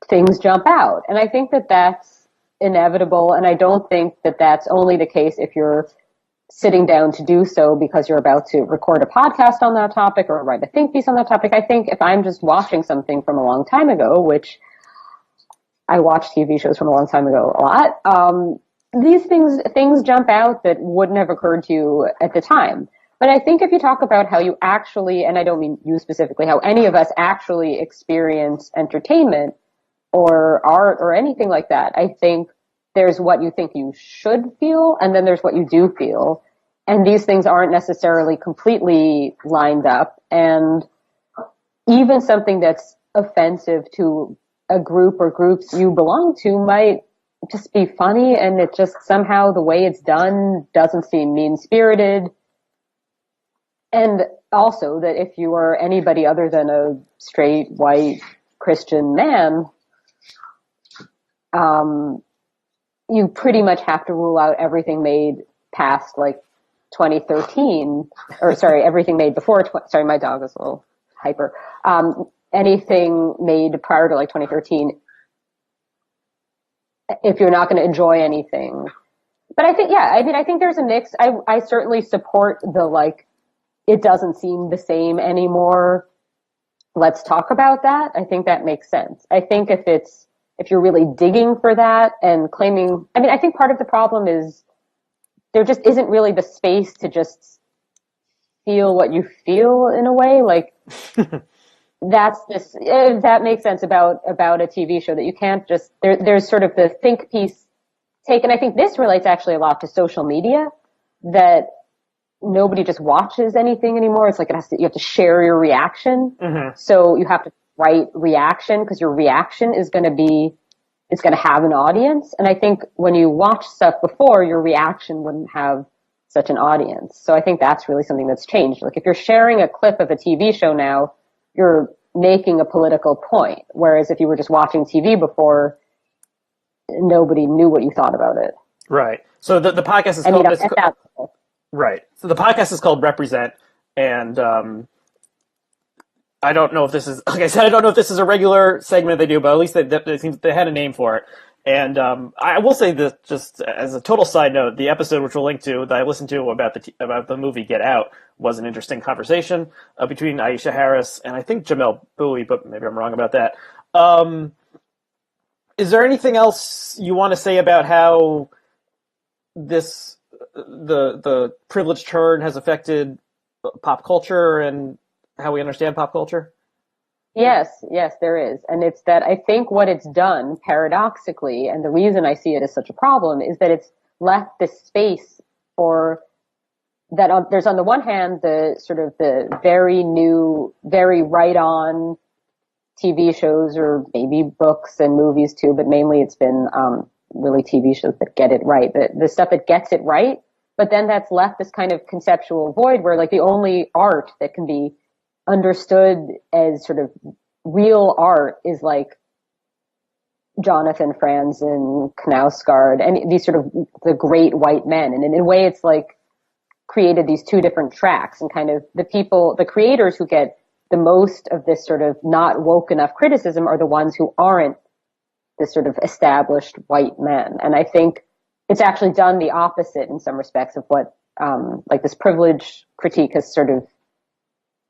things jump out. And I think that that's inevitable. And I don't think that that's only the case if you're sitting down to do so because you're about to record a podcast on that topic or write a think piece on that topic. I think if I'm just watching something from a long time ago, which I watch TV shows from a long time ago a lot, these things jump out that wouldn't have occurred to you at the time. But I think if you talk about how you actually, and I don't mean you specifically, how any of us actually experience entertainment or art or anything like that, I think there's what you think you should feel, and then there's what you do feel. And these things aren't necessarily completely lined up. And even something that's offensive to a group or groups you belong to might just be funny, and it just somehow the way it's done doesn't seem mean-spirited. And also that if you are anybody other than a straight, white, Christian man, you pretty much have to rule out everything made past like 2013, or sorry, everything made before, sorry, my dog is a little hyper. Anything made prior to like 2013, if you're not going to enjoy anything, But I think, yeah, I mean, I think there's a mix. I certainly support the, like, it doesn't seem the same anymore. Let's talk about that. I think that makes sense. I think if you're really digging for that and claiming, I mean, I think part of the problem is there just isn't really the space to just feel what you feel in a way. Like, that's this, if that makes sense about a TV show, that you can't just, there's sort of the think piece taken. I think this relates actually a lot to social media, that nobody just watches anything anymore. It's like you have to share your reaction. Mm-hmm. So you have to write reaction because your reaction is going to have an audience. And I think when you watch stuff before, your reaction wouldn't have such an audience. So I think that's really something that's changed. Like if you're sharing a clip of a TV show now, you're making a political point. Whereas if you were just watching TV before, nobody knew what you thought about it. Right. So the podcast is called right. So the podcast is called Represent, and I don't know if this is, like I said, I don't know if this is a regular segment they do, but at least they had a name for it. And I will say that, just as a total side note, the episode which we'll link to that I listened to about the movie Get Out was an interesting conversation between Aisha Harris and I think Jamel Bowie, but maybe I'm wrong about that. Is there anything else you want to say about how the privilege turn has affected pop culture and how we understand pop culture? Yes, there is. And it's that I think what it's done, paradoxically, and the reason I see it as such a problem, is that it's left this space for that. There's on the one hand, the sort of the very new, very right-on TV shows, or maybe books and movies too, but mainly it's been really TV shows that get it right. The stuff that gets it right, but then that's left this kind of conceptual void where, like, the only art that can be understood as sort of real art is like Jonathan Franzen, Knausgaard, and these sort of the great white men. And in a way, it's like created these two different tracks, and kind of the creators who get the most of this sort of not woke enough criticism are the ones who aren't this sort of established white men. And I think it's actually done the opposite in some respects of what, like, this privilege critique has sort of,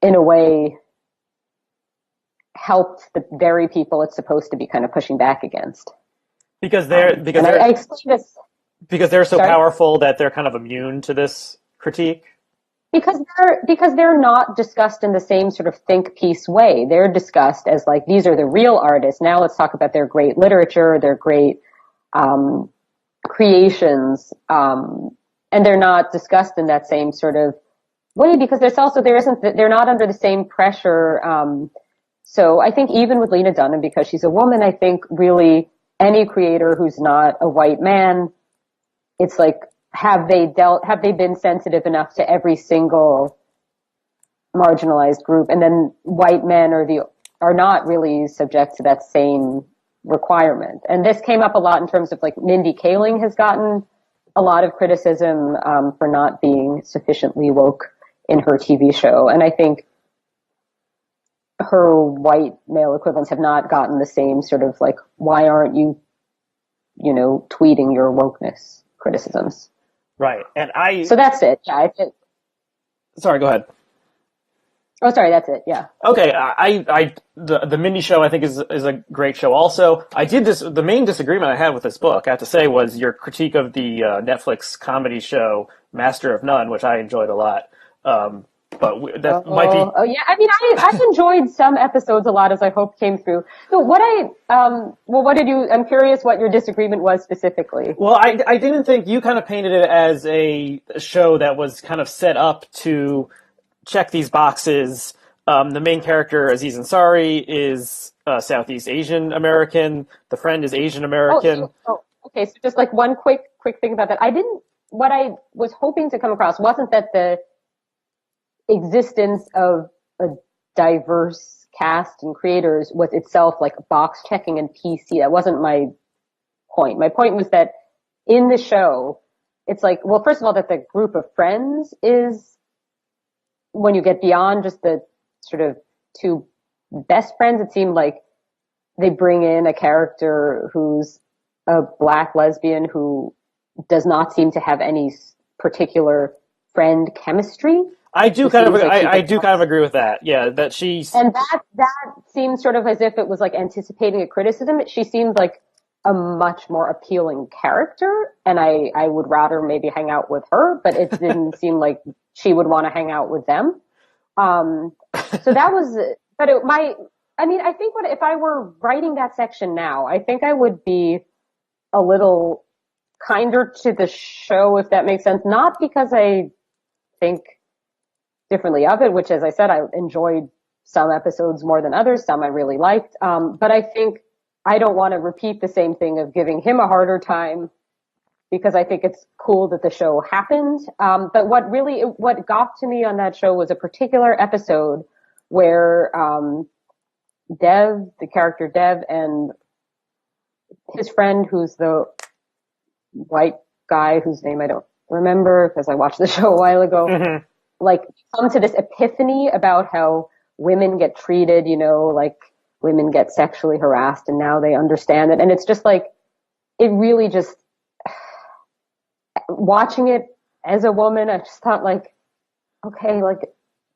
in a way, helped the very people it's supposed to be kind of pushing back against. Because I explain this. Because they're so Sorry? powerful that they're kind of immune to this critique? Because they're not discussed in the same sort of think piece way. They're discussed as like, these are the real artists. Now let's talk about their great literature, their great creations, and they're not discussed in that same sort of way, because they're not under the same pressure. So I think even with Lena Dunham, because she's a woman, I think really any creator who's not a white man, it's like, have they been sensitive enough to every single marginalized group? And then white men are not really subject to that same requirement. And this came up a lot in terms of, like, Mindy Kaling has gotten a lot of criticism for not being sufficiently woke in her TV show. And I think her white male equivalents have not gotten the same sort of, like, why aren't you, tweeting your wokeness criticisms? Right. And So that's it. Yeah. Sorry, go ahead. Oh, sorry. That's it. Yeah. Okay. The Mindy show, I think, is a great show. Also, the main disagreement I had with this book, I have to say, was your critique of the Netflix comedy show Master of None, which I enjoyed a lot. But that might be. Oh yeah, I mean, I've enjoyed some episodes a lot, as I hope came through. So I'm curious what your disagreement was specifically. Well, I didn't think you kind of painted it as a show that was kind of set up to check these boxes. The main character, Aziz Ansari, is Southeast Asian American. The friend is Asian American. Okay. So just like one quick thing about that. What I was hoping to come across wasn't that the existence of a diverse cast and creators was itself like box checking and PC. That wasn't my point. My point was that in the show, it's like, well, first of all, that the group of friends is, when you get beyond just the sort of two best friends, it seemed like they bring in a character who's a black lesbian who does not seem to have any particular friend chemistry. I do kind of agree with that. Yeah, that she's and that seems sort of as if it was like anticipating a criticism. She seemed like a much more appealing character, and I would rather maybe hang out with her, but it didn't seem like she would want to hang out with them. So that was, but I think if I were writing that section now, I think I would be a little kinder to the show, if that makes sense. Not because I think differently of it, which, as I said, I enjoyed some episodes more than others, some I really liked. But I think I don't want to repeat the same thing of giving him a harder time, because I think it's cool that the show happened. But what got to me on that show was a particular episode where Dev, the character Dev, and his friend, who's the white guy whose name I don't remember because I watched the show a while ago, like come to this epiphany about how women get treated, like women get sexually harassed, and now they understand it. And it's just like, it really just, watching it as a woman, I just thought like, okay, like,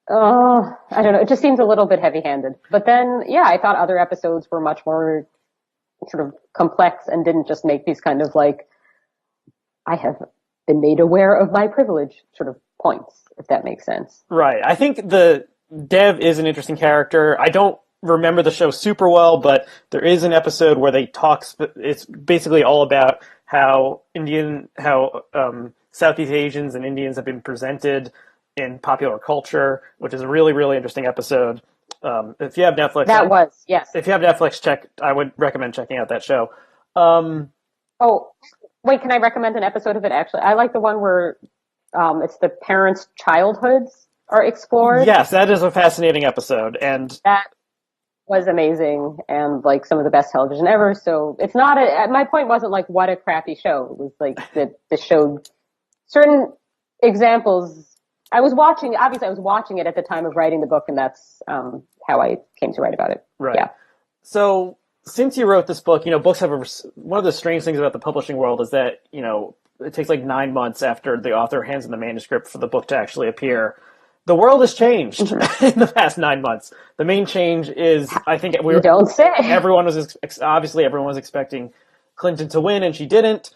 oh, I don't know. It just seems a little bit heavy-handed. But then, yeah, I thought other episodes were much more sort of complex and didn't just make these kind of like, I have been made aware of my privilege sort of points, if that makes sense. Right. I think the Dev is an interesting character. I don't remember the show super well, but there is an episode where they talk, it's basically all about how Southeast Asians and Indians have been presented in popular culture, which is a really, really interesting episode. If you have Netflix, yes. If you have Netflix, I would recommend checking out that show. Oh, wait, can I recommend an episode of it? Actually, I like the one where it's the parents' childhoods are explored. Yes, that is a fascinating episode, and that was amazing and like some of the best television ever. So it's not my point wasn't like what a crappy show. It was like that the show certain examples. I was watching it at the time of writing the book, and that's how I came to write about it. Right. Yeah. So since you wrote this book, books have one of the strange things about the publishing world is that, it takes like 9 months after the author hands in the manuscript for the book to actually appear. The world has changed in the past 9 months. The main change is, I think you don't say. Everyone was expecting Clinton to win, and she didn't.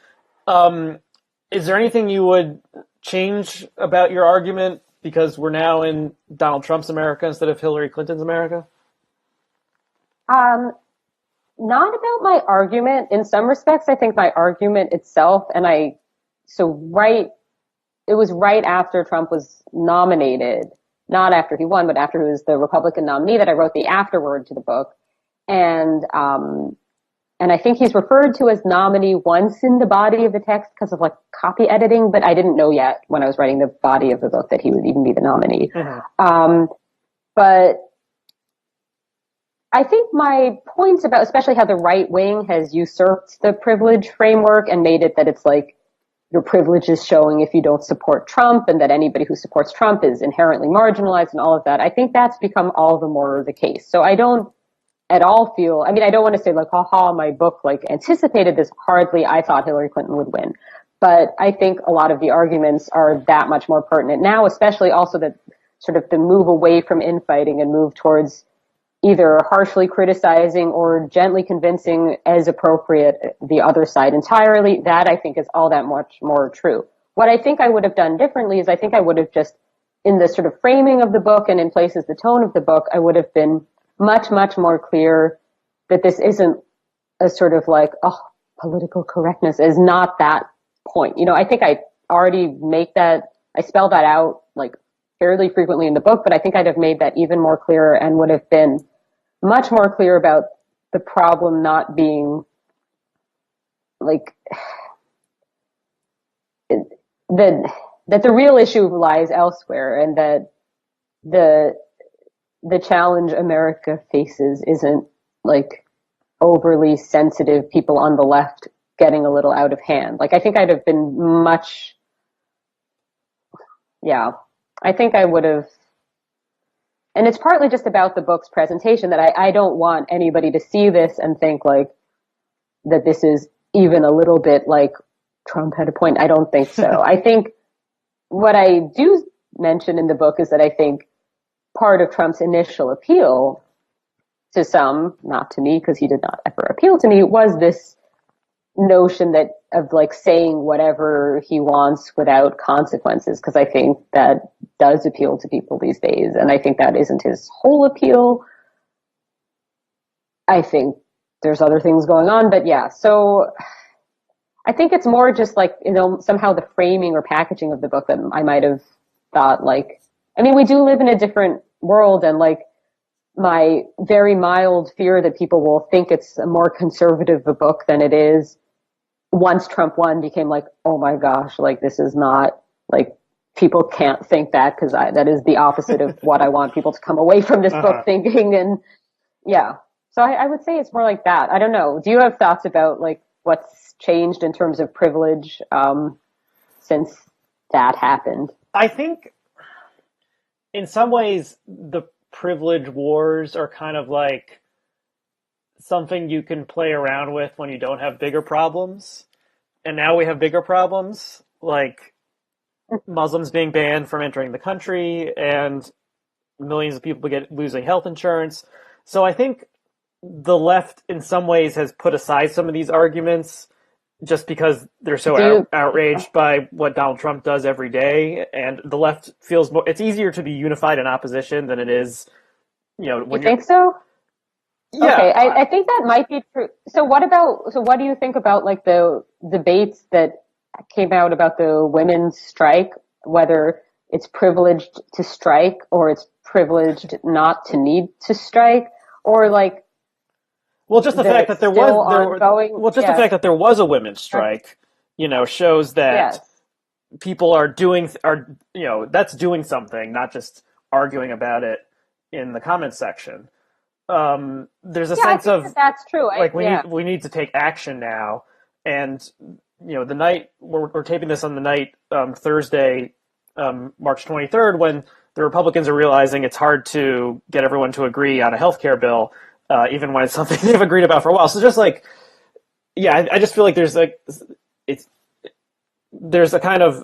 Is there anything you would change about your argument because we're now in Donald Trump's America instead of Hillary Clinton's America? Not about my argument. In some respects, I think my argument itself, it was right after Trump was nominated, not after he won, but after he was the Republican nominee, that I wrote the afterword to the book. And I think he's referred to as nominee once in the body of the text because of like copy editing, but I didn't know yet when I was writing the body of the book that he would even be the nominee. But I think my points about, especially how the right wing has usurped the privilege framework and made it that it's like your privilege is showing if you don't support Trump, and that anybody who supports Trump is inherently marginalized and all of that. I think that's become all the more the case. So I don't at all feel, I don't want to say like, haha, my book like anticipated this. Hardly. I thought Hillary Clinton would win. But I think a lot of the arguments are that much more pertinent now, especially also that sort of the move away from infighting and move towards either harshly criticizing or gently convincing as appropriate the other side entirely. That I think is all that much more true. What I think I would have done differently is I think I would have just, in the sort of framing of the book and in places the tone of the book, I would have been much, much more clear that this isn't a sort of like, political correctness is not that point. I think I already I spell that out like fairly frequently in the book, but I think I'd have made that even more clear and would have been much more clear about the problem not being like that the real issue lies elsewhere, and that the challenge America faces isn't like overly sensitive people on the left getting a little out of hand. Like I think I'd have been I think I would have. And it's partly just about the book's presentation that I don't want anybody to see this and think like that this is even a little bit like Trump had a point. I don't think so. I think what I do mention in the book is that I think part of Trump's initial appeal to some, not to me, because he did not ever appeal to me, was this notion that of like saying whatever he wants without consequences, because I think that does appeal to people these days, and I think that isn't his whole appeal. I think there's other things going on, but yeah, so I think it's more just like, you know, somehow the framing or packaging of the book that I might have thought like, I mean, we do live in a different world, and like my very mild fear that people will think it's a more conservative a book than it is once Trump won became like, oh my gosh, like this is not, like people can't think that, because that is the opposite of what I want people to come away from this book thinking. And yeah, so I would say it's more like that. I don't know. Do you have thoughts about like what's changed in terms of privilege since that happened? I think in some ways the privilege wars are kind of like something you can play around with when you don't have bigger problems. And now we have bigger problems, like Muslims being banned from entering the country and millions of people losing health insurance. So I think the left in some ways has put aside some of these arguments just because they're so outraged by what Donald Trump does every day. And the left feels more, it's easier to be unified in opposition than it is, you know, when you think so? Yeah. Okay, I think that might be true. So what do you think about like the debates that came out about the women's strike, whether it's privileged to strike or it's privileged not to need to strike, or like, well, just the fact that the fact that there was a women's strike, you know, shows that people are you know, that's doing something, not just arguing about it in the comments section. There's a sense of that's true. We need to take action now, and you know, the night we're taping this on the night Thursday, March 23rd, when the Republicans are realizing it's hard to get everyone to agree on a healthcare bill, even when it's something they've agreed about for a while. So just like, yeah, I just feel like there's a kind of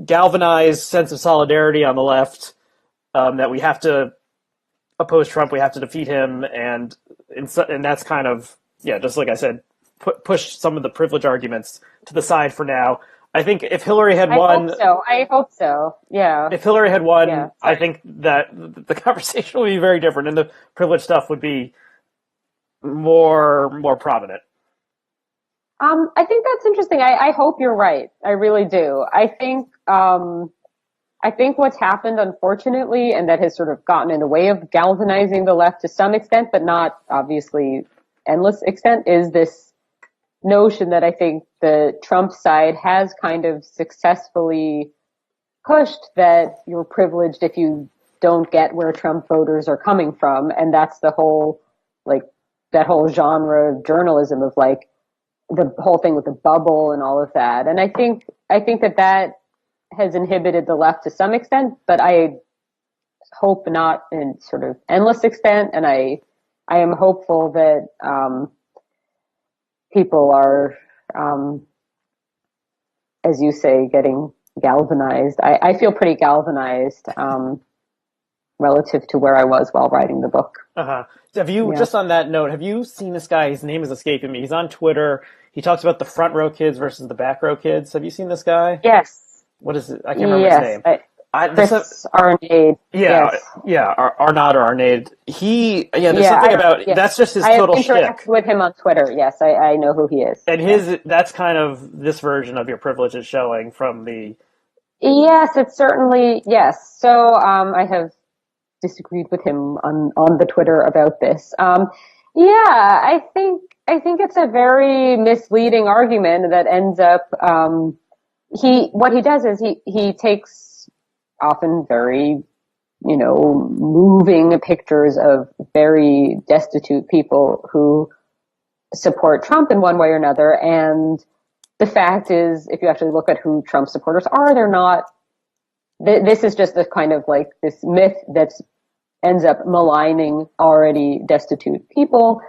galvanized sense of solidarity on the left, that we have to oppose Trump, we have to defeat him, and that's kind of, yeah, just like I said, push some of the privilege arguments to the side for now. I think if Hillary had won, I hope so. Yeah. If Hillary had won, I think that the conversation would be very different, and the privilege stuff would be more prominent. I think that's interesting. I hope you're right. I really do. I think what's happened, unfortunately, and that has sort of gotten in the way of galvanizing the left to some extent, but not obviously endless extent, is this notion that I think the Trump side has kind of successfully pushed, that you're privileged if you don't get where Trump voters are coming from. And that's the whole, like, that whole genre of journalism of like the whole thing with the bubble and all of that. And I think that has inhibited the left to some extent, but I hope not in sort of endless extent. And I am hopeful that people are, as you say, getting galvanized. I feel pretty galvanized relative to where I was while writing the book. Have you, just on that note, have you seen this guy? His name is escaping me. He's on Twitter. He talks about the front row kids versus the back row kids. Have you seen this guy? Yes. What is it? I can't remember his name. Chris Arnade. Arnaud or Arnade. There's something about, that's just his total shtick. I interacted with him on Twitter. Yes, I know who he is. And that's kind of this version of your privilege is showing from the... Yes, it's certainly, yes. So I have disagreed with him on the Twitter about this. I think it's a very misleading argument that ends up, what he does is he takes often very, moving pictures of very destitute people who support Trump in one way or another. And the fact is, if you actually look at who Trump supporters are, they're not, this is just a kind of like this myth that ends up maligning already destitute people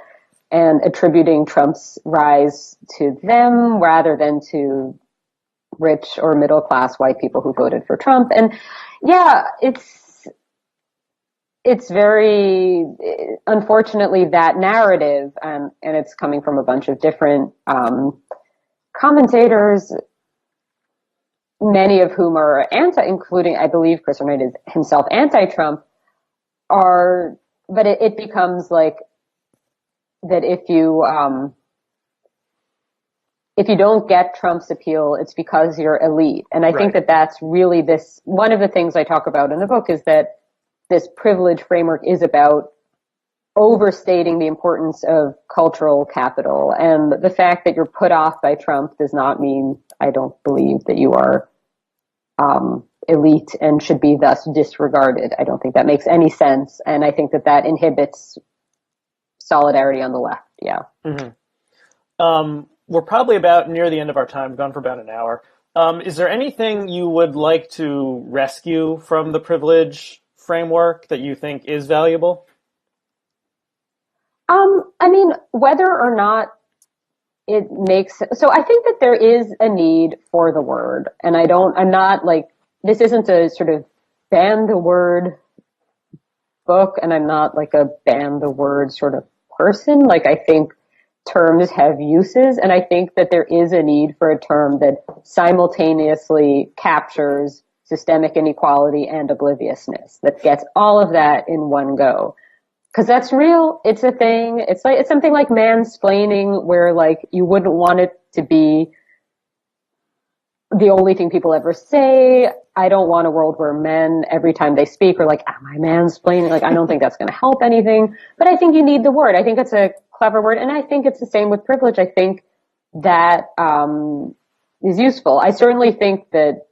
and attributing Trump's rise to them rather than to rich or middle class white people who voted for Trump. And yeah, it's very, unfortunately, that narrative, and it's coming from a bunch of different commentators, many of whom are including, I believe, Chris Wright is himself anti-Trump, but it becomes like that if you don't get Trump's appeal, it's because you're elite. And I think that that's really one of the things I talk about in the book is that this privilege framework is about overstating the importance of cultural capital. And the fact that you're put off by Trump does not mean, I don't believe, that you are elite and should be thus disregarded. I don't think that makes any sense. And I think that inhibits solidarity on the left. Yeah. Mm-hmm. We're probably about near the end of our time. We've gone for about an hour. Is there anything you would like to rescue from the privilege framework that you think is valuable? I mean, whether or not it makes, so I think that there is a need for the word, and I'm not like, this isn't a sort of ban the word book, and I'm not like a ban the word sort of person. Like, I think terms have uses, and I think that there is a need for a term that simultaneously captures systemic inequality and obliviousness, that gets all of that in one go. Because that's real. It's a thing. It's something like mansplaining, where like you wouldn't want it to be the only thing people ever say. I don't want a world where men, every time they speak, are like, am I mansplaining? Like, I don't think that's going to help anything. But I think you need the word. I think it's a clever word. And I think it's the same with privilege. I think that is useful. I certainly think that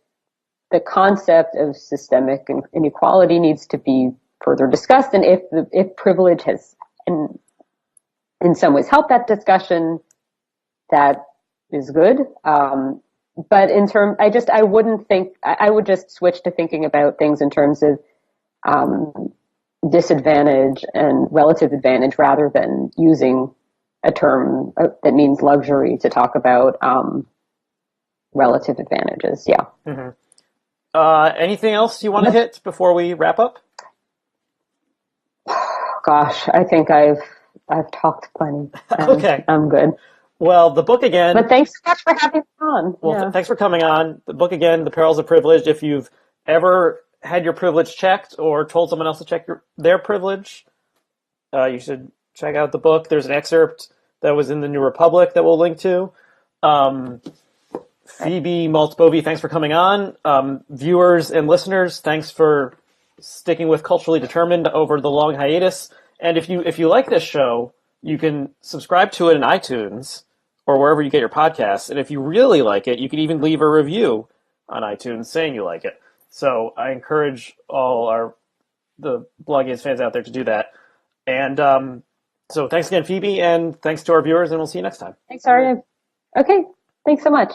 the concept of systemic inequality needs to be further discussed. And if privilege has in some ways helped that discussion, that is good. But I would just switch to thinking about things in terms of disadvantage and relative advantage, rather than using a term that means luxury to talk about relative advantages. Yeah. Mm-hmm. Anything else you want to hit before we wrap up? Gosh, I think I've talked plenty. Okay. I'm good. Well, the book again. But thanks so much for having me on. Well, thanks for coming on. The book again, The Perils of Privilege. If you've ever had your privilege checked or told someone else to check their privilege, you should check out the book. There's an excerpt that was in the New Republic that we'll link to. Phoebe Maltz Bovy, thanks for coming on. Viewers and listeners, thanks for sticking with Culturally Determined over the long hiatus. And if you like this show, you can subscribe to it in iTunes or wherever you get your podcasts. And if you really like it, you can even leave a review on iTunes saying you like it. So I encourage all the Blogging fans out there to do that. And so thanks again, Phoebe, and thanks to our viewers, and we'll see you next time. Thanks, Aryeh. Okay, thanks so much.